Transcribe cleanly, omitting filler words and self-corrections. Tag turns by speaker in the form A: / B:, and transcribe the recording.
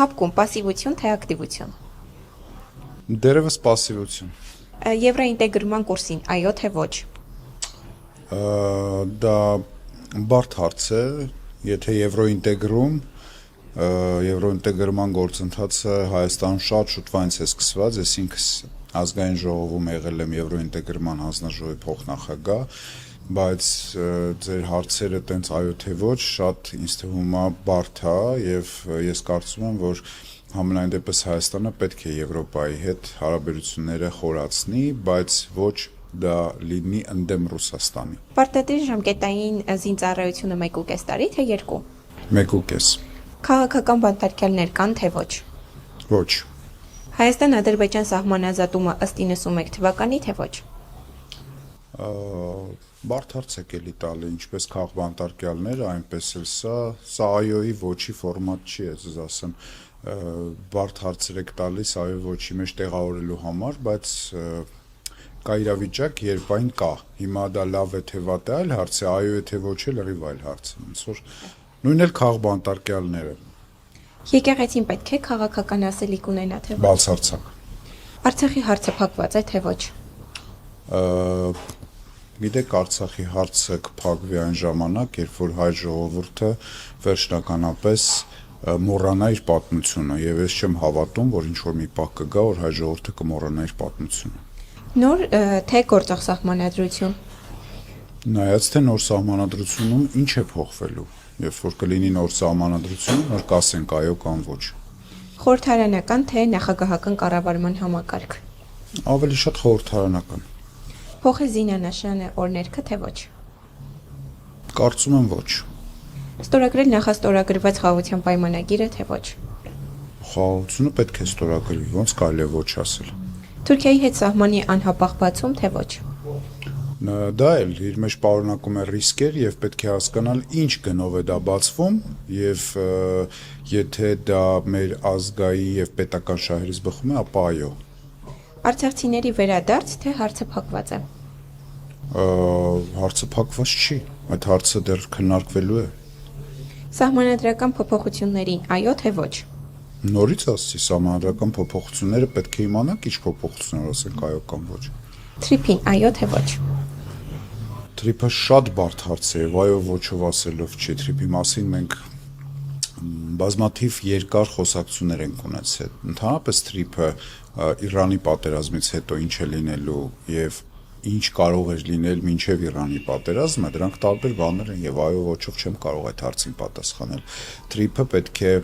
A: Հապկում պասիվություն թե ակտիվություն։
B: Դերևս պասիվություն։
A: Եվրոինտեգրման կուրսին այո թե ոչ։
B: Դա բարդ հարց է, եթե եվրոինտեգրման գործընթացը Հայաստանում շատ շուտվանից է սկսված, ես ինքս ազգային ժողովում եղել եմ եվրոինտեգրման հանձնաժողովի փոխնախագահ, բայց ձեր հարցերը տենց այո թե ոչ շատ ինձ թվում է բարդ է եւ ես կարծում եմ, որ համենայն դեպս Հայաստանը պետք է Եվրոպայի հետ հարաբերությունները խորացնի, բայց ոչ դա լինի ընդդեմ Ռուսաստանի։
A: Պարտադիր ժամկետային զինծառայությունը 1.5 տարի թե 2։
B: 1.5։
A: Քաղաքական բանտարկյալներ կան թե ոչ։
B: Ոչ։
A: Հայաստան-Ադրբեջան սահմանազատումը ըստ 91 թվականի թե ոչ։
B: Բարդ հարց եք էլի տալի, ինչպես քաղբանտարկյալները, այնպես էլ սա այոյի ոչի ֆորմատ չի, ես ասեմ, բարդ հարցեր եք տալիս այո ոչի մեջ տեղավորելու համար, բայց կա իրավիճակ, երբ այն կա։ Հիմա դա լավ է թե վատ է այլ հարց է, այո է թե ոչ է լրիվ այլ հարց է, ոնց որ նույն էլ քաղբանտարկյալները։
A: Եկեղեցին պետք է քաղաքական ասելիք ունենա թե ոչ։
B: Բացարձակ։
A: Արցախի հարցը փակված է թե ոչ։
B: Գիտեք, Արցախի հարցը կփակվի այն ժամանակ, երբ որ հայ ժողովուրդը վերջնականապես մոռանա իր պատմությունը, եւ ես չեմ հավատում, որ ինչ-որ մի պահ կգա, որ հայ ժողովուրդը կմոռանա իր պատմությունը։
A: Նոր թե գործող սահմանադրություն։
B: Նայած թե նոր սահմանադրությունում ինչ է փոխվելու, երբ որ կլինի նոր սահմանադրություն, որ կասենք այո կամ ոչ։
A: Խորհրդարանական թե նախագահական կառավարման համակարգ։
B: Ավելի շատ խորհրդարանական։
A: Փոխը զինանշանը օրներքը թե ոչ։
B: Կարծում եմ ոչ։
A: Ստորագրել նախաստորագրված խաղաղության պայմանագիրը թե ոչ։
B: Խաղաղությունը պետք է ստորագրվի, ոնց կարելի է ոչ ասել։
A: Թուրքիայի հետ սահմանի անհապաղ բացում թե ոչ։
B: Դա էլ իր մեջ պարունակում է ռիսկեր եւ պետք է հասկանալ ինչ գնով է դա բացվում եւ եթե դա մեր ազգային եւ պետական շահերից բխում է, ապա այո։
A: Արցախցիների վերադարձ թե հարցը փակված է։
B: Հարցը փակված չի, այդ հարցը դեռ քննարկվելու է։
A: Սահմանադրական փոփոխություններին այո թե ոչ։
B: Նորից ասছি, սահմանադրական փոփոխությունները պետք է իմանանք ինչ փոփոխություններ ասենք այո կամ ոչ։
A: Թրիփին այո թե ոչ։
B: Թրիփը շատ բարդ հարց է, այո ոչով ասելով չի, թրիփի մասին մենք բազմաթիվ երկար խոսակցություններ ենք ունեցել։ Ընդհանրապես թրիփը Իրանի պատերազմից հետո ինչ է լինելու եւ ինչ կարող էր լինել մինչեւ Իրանի պատերազմը, դրանք տարբեր բաներ են եւ այո ոչով չեմ կարող այդ հարցին պատասխանել։ Թրիփը պետք է